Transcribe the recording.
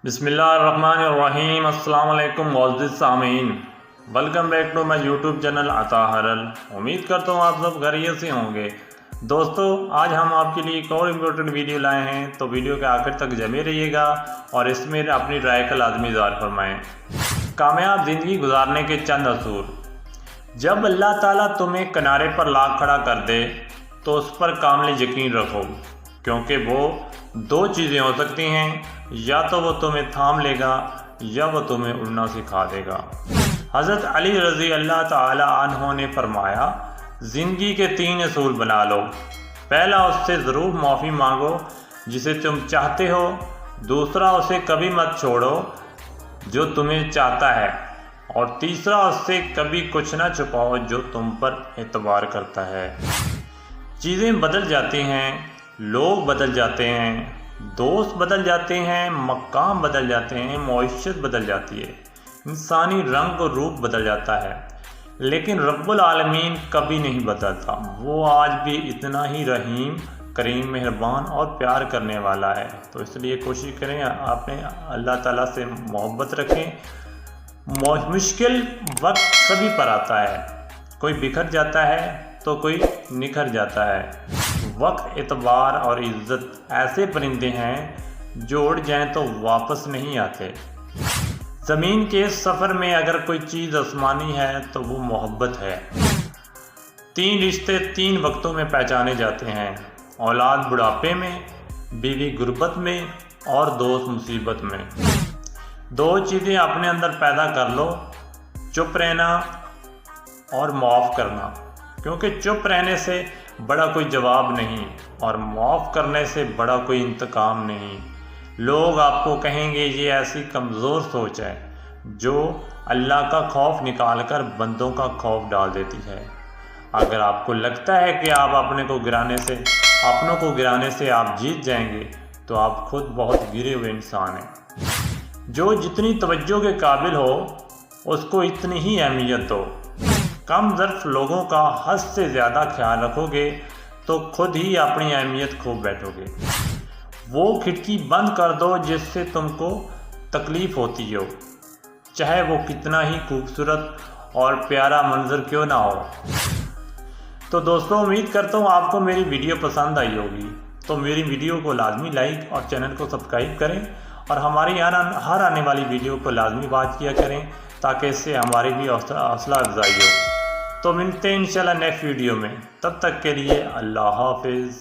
بسم اللہ الرحمن الرحیم۔ السلام علیکم معزز سامعین، welcome back to my YouTube channel Ata حرل۔ امید کرتا ہوں آپ سب خیریت سے ہوں گے۔ دوستو، آج ہم آپ کے لیے ایک اور امپورٹنٹ ویڈیو لائے ہیں، تو ویڈیو کے آخر تک جمے رہیے گا اور اس میں اپنی رائے کا لازمی اظہار فرمائیں۔ کامیاب زندگی گزارنے کے چند اصول۔ جب اللہ تعالیٰ تمہیں کنارے پر لا کھڑا کر دے تو اس پر کامل یقین رکھو، کیونکہ وہ دو چیزیں ہو سکتی ہیں، یا تو وہ تمہیں تھام لے گا یا وہ تمہیں اڑنا سکھا دے گا۔ حضرت علی رضی اللہ تعالی عنہ نے فرمایا، زندگی کے 3 اصول بنا لو۔ پہلا، اس سے ضرور معافی مانگو جسے تم چاہتے ہو۔ دوسرا، اسے کبھی مت چھوڑو جو تمہیں چاہتا ہے۔ اور تیسرا، اس سے کبھی کچھ نہ چھپاؤ جو تم پر اعتبار کرتا ہے۔ چیزیں بدل جاتی ہیں، لوگ بدل جاتے ہیں، دوست بدل جاتے ہیں، مقام بدل جاتے ہیں، معیشت بدل جاتی ہے، انسانی رنگ و روپ بدل جاتا ہے، لیکن رب العالمین کبھی نہیں بدلتا۔ وہ آج بھی اتنا ہی رحیم، کریم، مہربان اور پیار کرنے والا ہے۔ تو اس لیے کوشش کریں آپ نے اللہ تعالیٰ سے محبت رکھیں۔ مشکل وقت سبھی پر آتا ہے، کوئی بکھر جاتا ہے تو کوئی نکھر جاتا ہے۔ وقت، اعتبار اور عزت ایسے پرندے ہیں جو اڑ جائیں تو واپس نہیں آتے۔ زمین کے سفر میں اگر کوئی چیز آسمانی ہے تو وہ محبت ہے۔ 3 رشتے 3 وقتوں میں پہچانے جاتے ہیں: اولاد بڑھاپے میں، بیوی غربت میں اور دوست مصیبت میں۔ 2 چیزیں اپنے اندر پیدا کر لو: چپ رہنا اور معاف کرنا، کیونکہ چپ رہنے سے بڑا کوئی جواب نہیں اور معاف کرنے سے بڑا کوئی انتقام نہیں۔ لوگ آپ کو کہیں گے یہ ایسی کمزور سوچ ہے جو اللہ کا خوف نکال کر بندوں کا خوف ڈال دیتی ہے۔ اگر آپ کو لگتا ہے کہ آپ اپنوں کو گرانے سے آپ جیت جائیں گے تو آپ خود بہت گرے ہوئے انسان ہیں۔ جو جتنی توجہ کے قابل ہو اس کو اتنی ہی اہمیت دو۔ کم ظرف لوگوں کا حد سے زیادہ خیال رکھو گے تو خود ہی اپنی اہمیت کھو بیٹھو گے۔ وہ کھڑکی بند کر دو جس سے تم کو تکلیف ہوتی ہو، چاہے وہ کتنا ہی خوبصورت اور پیارا منظر کیوں نہ ہو۔ تو دوستوں، امید کرتا ہوں آپ کو میری ویڈیو پسند آئی ہوگی، تو میری ویڈیو کو لازمی لائک اور چینل کو سبسکرائب کریں اور ہماری ہر آنے والی ویڈیو کو لازمی واچ کیا کریں تاکہ اس سے ہماری بھی حوصلہ افزائی ہو۔ تو ملتے ہیں انشاءاللہ نیکسٹ ویڈیو میں، تب تک کے لیے اللہ حافظ۔